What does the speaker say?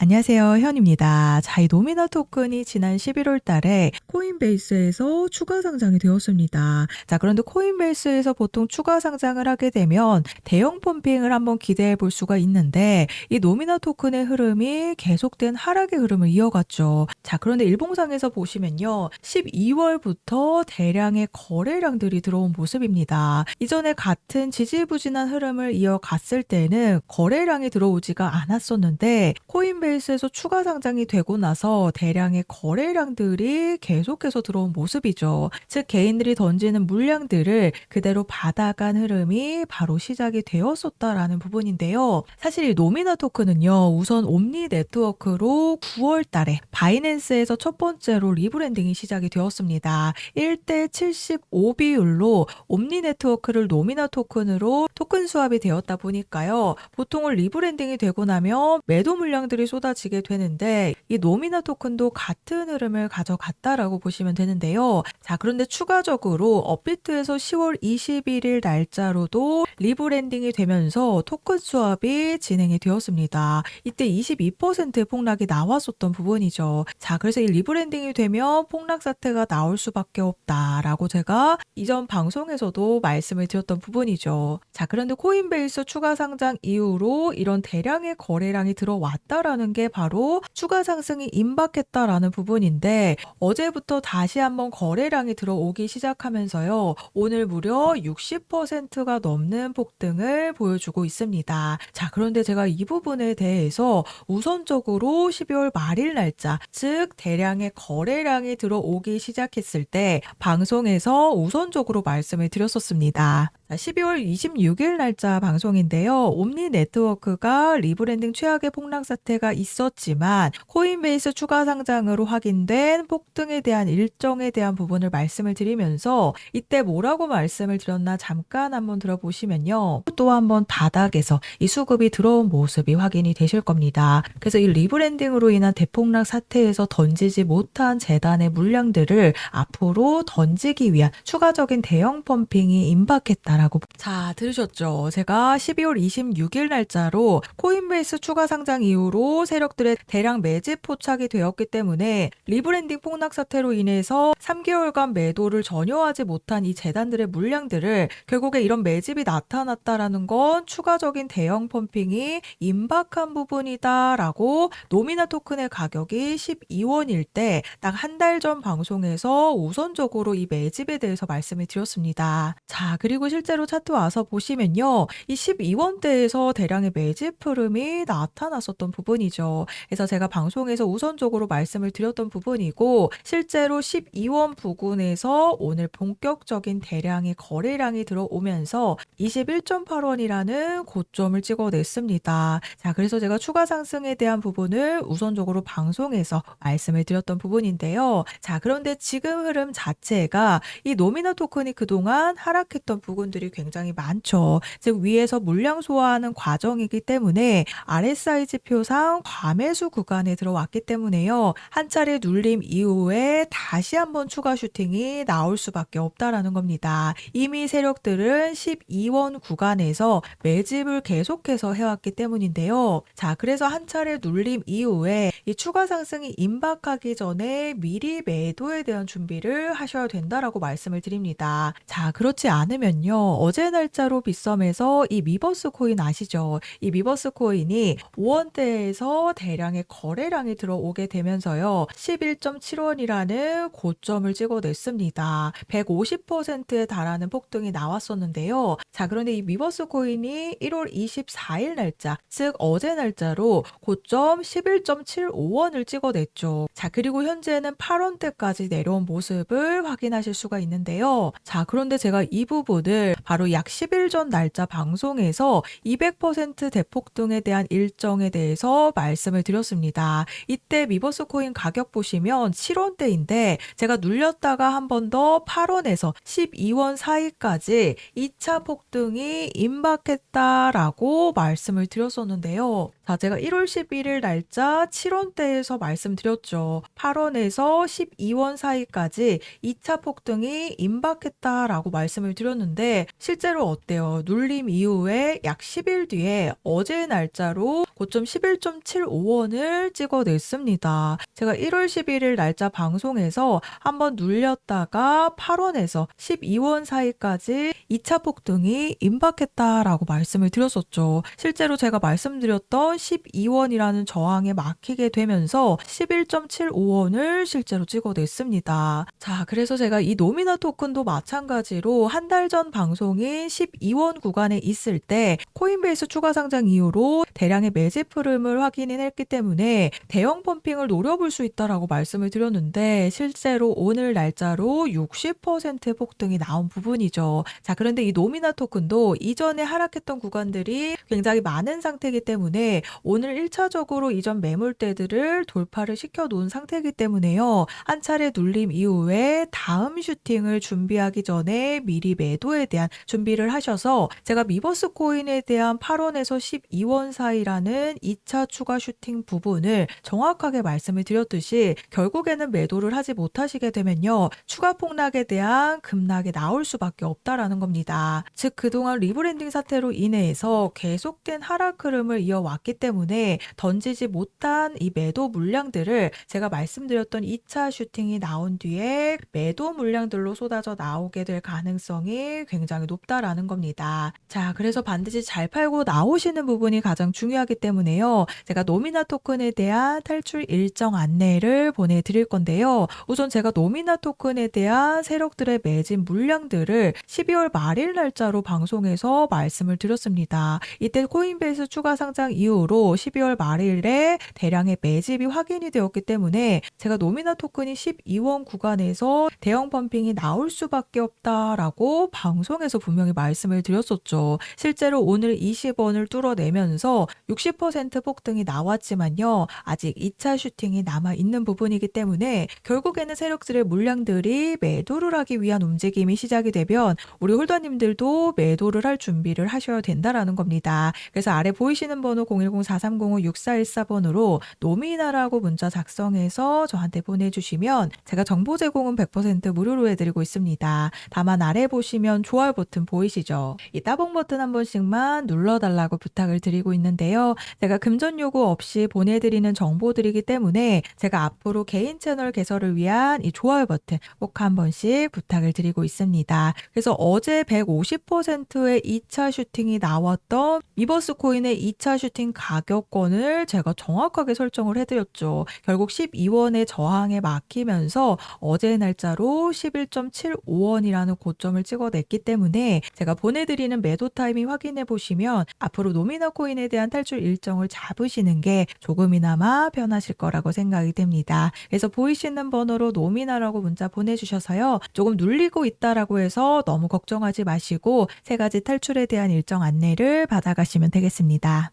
안녕하세요. 현입니다. 자, 이 노미나 토큰이 지난 11월 달에 코인베이스에서 추가 상장이 되었습니다. 자, 그런데 코인베이스에서 보통 추가 상장을 하게 되면 대형 펌핑을 한번 기대해 볼 수가 있는데 이 노미나 토큰의 흐름이 계속된 하락의 흐름을 이어갔죠. 자, 그런데 일봉상에서 보시면요. 12월부터 대량의 거래량들이 들어온 모습입니다. 이전에 같은 지지부진한 흐름을 이어갔을 때는 거래량이 들어오지가 않았었는데 코인베이스에서 추가 상장이 되고 나서 대량의 거래량들이 계속해서 들어온 모습이죠. 즉 개인들이 던지는 물량들을 그대로 받아간 흐름이 바로 시작이 되었었다라는 부분인데요. 사실 이 노미나 토큰은요. 우선 옴니 네트워크로 9월 달에 바이낸스에서 첫 번째로 리브랜딩이 시작이 되었습니다. 1대 75 비율로 옴니 네트워크를 노미나 토큰으로 토큰 수합이 되었다 보니까요. 보통은 리브랜딩이 되고 나면 매도 물량들이 쏟아지게 되는데 이 노미나 토큰도 같은 흐름을 가져갔다라고 보시면 되는데요. 자, 그런데 추가적으로 업비트에서 10월 21일 날짜로도 리브랜딩이 되면서 토큰 수합이 진행이 되었습니다. 이때 22%의 폭락이 나왔었던 부분이죠. 자, 그래서 이 리브랜딩이 되면 폭락 사태가 나올 수밖에 없다라고 제가 이전 방송에서도 말씀을 드렸던 부분이죠. 자, 그런데 코인베이스 추가 상장 이후로 이런 대량의 거래량이 들어왔다라는 게 바로 추가 상승이 임박했다라는 부분인데 어제부터 다시 한번 거래량이 들어오기 시작하면서요. 오늘 무려 60%가 넘는 폭등을 보여주고 있습니다. 자, 그런데 제가 이 부분에 대해서 우선적으로 12월 말일 날짜, 즉 대량의 거래량이 들어오기 시작했을 때 방송에서 우선적으로 말씀을 드렸었습니다. 12월 26일 날짜 방송인데요. 옴니 네트워크가 리브랜딩 최악의 폭락 사태가 있었지만 코인베이스 추가 상장으로 확인된 폭등에 대한 일정에 대한 부분을 말씀을 드리면서 이때 뭐라고 말씀을 드렸나 잠깐 한번 들어보시면요. 또 한번 바닥에서 이 수급이 들어온 모습이 확인이 되실 겁니다. 그래서 이 리브랜딩으로 인한 대폭락 사태에서 던지지 못한 재단의 물량들을 앞으로 던지기 위한 추가적인 대형 펌핑이 임박했다. 자, 들으셨죠? 제가 12월 26일 날짜로 코인베이스 추가 상장 이후로 세력들의 대량 매집 포착이 되었기 때문에 리브랜딩 폭락 사태로 인해서 3개월간 매도를 전혀 하지 못한 이 재단들의 물량들을 결국에 이런 매집이 나타났다라는 건 추가적인 대형 펌핑이 임박한 부분이다라고 노미나 토큰의 가격이 12원일 때 딱 한 달 전 방송에서 우선적으로 이 매집에 대해서 말씀을 드렸습니다. 자, 그리고 실제로 차트 와서 보시면요. 이 12원대에서 대량의 매집 흐름이 나타났었던 부분이죠. 그래서 제가 방송에서 우선적으로 말씀을 드렸던 부분이고 실제로 12원 부근에서 오늘 본격적인 대량의 거래량이 들어오면서 21.8원이라는 고점을 찍어냈습니다. 자, 그래서 제가 추가 상승에 대한 부분을 우선적으로 방송에서 말씀을 드렸던 부분인데요. 자, 그런데 지금 흐름 자체가 이 노미나 토큰이 그동안 하락했던 부분들이 굉장히 많죠. 즉 위에서 물량 소화하는 과정이기 때문에 RSI 지표상 과매수 구간에 들어왔기 때문에요. 한 차례 눌림 이후에 다시 한번 추가 슈팅이 나올 수밖에 없다라는 겁니다. 이미 세력들은 12원 구간에서 매집을 계속해서 해왔기 때문인데요. 자, 그래서 한 차례 눌림 이후에 이 추가 상승이 임박하기 전에 미리 매도에 대한 준비를 하셔야 된다라고 말씀을 드립니다. 자, 그렇지 않으면요. 어제 날짜로 빗썸에서 이 미버스 코인 아시죠? 이 미버스 코인이 5원대에서 대량의 거래량이 들어오게 되면서요. 11.7원이라는 고점을 찍어냈습니다. 150%에 달하는 폭등이 나왔었는데요. 자, 그런데 이 미버스 코인이 1월 24일 날짜, 즉 어제 날짜로 고점 11.75원을 찍어냈죠. 자, 그리고 현재는 8원대까지 내려온 모습을 확인하실 수가 있는데요. 자, 그런데 제가 이 부분을 바로 약 10일 전 날짜 방송에서 200% 대폭등에 대한 일정에 대해서 말씀을 드렸습니다. 이때 미버스 코인 가격 보시면 7원대인데 제가 눌렸다가 한 번 더 8원에서 12원 사이까지 2차 폭등이 임박했다라고 말씀을 드렸었는데요. 자, 자, 제가 1월 11일 날짜 7원대에서 말씀드렸죠. 8원에서 12원 사이까지 2차 폭등이 임박했다라고 말씀을 드렸는데 실제로 어때요? 눌림 이후에 약 10일 뒤에 어제 날짜로 고점 11.75원을 찍어냈습니다. 제가 1월 11일 날짜 방송에서 한번 눌렸다가 8원에서 12원 사이까지 2차 폭등이 임박했다라고 말씀을 드렸었죠. 실제로 제가 말씀드렸던 12원이라는 저항에 막히게 되면서 11.75원을 실제로 찍어냈습니다. 자, 그래서 제가 이 노미나 토큰도 마찬가지로 한 달 전 방송인 12원 구간에 있을 때 코인베이스 추가 상장 이후로 대량의 매집 흐름을 확인했기 때문에 대형 펌핑을 노려볼 수 있다라고 말씀을 드렸는데 실제로 오늘 날짜로 60% 폭등이 나온 부분이죠. 자, 그런데 이 노미나 토큰도 이전에 하락했던 구간들이 굉장히 많은 상태이기 때문에 오늘 1차적으로 이전 매물대들을 돌파를 시켜 놓은 상태이기 때문에요. 한 차례 눌림 이후에 다음 슈팅을 준비하기 전에 미리 매도에 대한 준비를 하셔서 제가 미버스 코인에 대한 8원에서 12원 사이라는 2차 추가 슈팅 부분을 정확하게 말씀을 드렸듯이 결국에는 매도를 하지 못하시게 되면요. 추가 폭락에 대한 급락이 나올 수밖에 없다라는 겁니다. 즉 그동안 리브랜딩 사태로 인해서 계속된 하락 흐름을 이어왔기 때문에 던지지 못한 이 매도 물량들을 제가 말씀드렸던 2차 슈팅이 나온 뒤에 매도 물량들로 쏟아져 나오게 될 가능성이 굉장히 높다라는 겁니다. 자, 그래서 반드시 잘 팔고 나오시는 부분이 가장 중요하기 때문에요. 제가 노미나 토큰에 대한 탈출 일정 안내를 보내드릴 건데요. 우선 제가 노미나 토큰에 대한 세력들의 매진 물량들을 12월 말일 날짜로 방송에서 말씀을 드렸습니다. 이때 코인베이스 추가 상장 이후로 12월 말일에 대량의 매집이 확인이 되었기 때문에 제가 노미나 토큰이 12원 구간에서 대형 펌핑이 나올 수밖에 없다라고 방송에서 분명히 말씀을 드렸었죠. 실제로 오늘 20원을 뚫어내면서 60% 폭등이 나왔지만요. 아직 2차 슈팅이 남아있는 부분이기 때문에 결국에는 세력들의 물량들이 매도를 하기 위한 움직임이 시작이 되면 우리 홀더님들도 매도를 할 준비를 하셔야 된다라는 겁니다. 그래서 아래 보이시는 번호 010-4305-6414번으로 노미나라고 문자 작성해서 저한테 보내주시면 제가 정보 제공은 100% 무료로 해드리고 있습니다. 다만 아래 보시면 좋아요 버튼 보이시죠? 이 따봉 버튼 한 번씩만 눌러달라고 부탁을 드리고 있는데요. 제가 금전 요구 없이 보내드리는 정보들이기 때문에 제가 앞으로 개인 채널 개설을 위한 이 좋아요 버튼 꼭 한 번씩 부탁을 드리고 있습니다. 그래서 어제 150%의 2차 슈팅이 나왔던 미버스 코인의 2차 슈팅 가격권을 제가 정확하게 설정을 해드렸죠. 결국 12원의 저항에 막히면서 어제 날짜로 11.75원이라는 고점을 찍어냈기 때문에 제가 보내드리는 매도 타이밍 확인해 보시면 앞으로 노미나 코인에 대한 탈출 일정을 잡으시는 게 조금이나마 편하실 거라고 생각이 됩니다. 그래서 보이시는 번호로 노미나라고 문자 보내주셔서요. 조금 눌리고 있다라고 해서 너무 걱정하지 마시고 세 가지 탈출에 대한 일정 안내를 받아가시면 되겠습니다.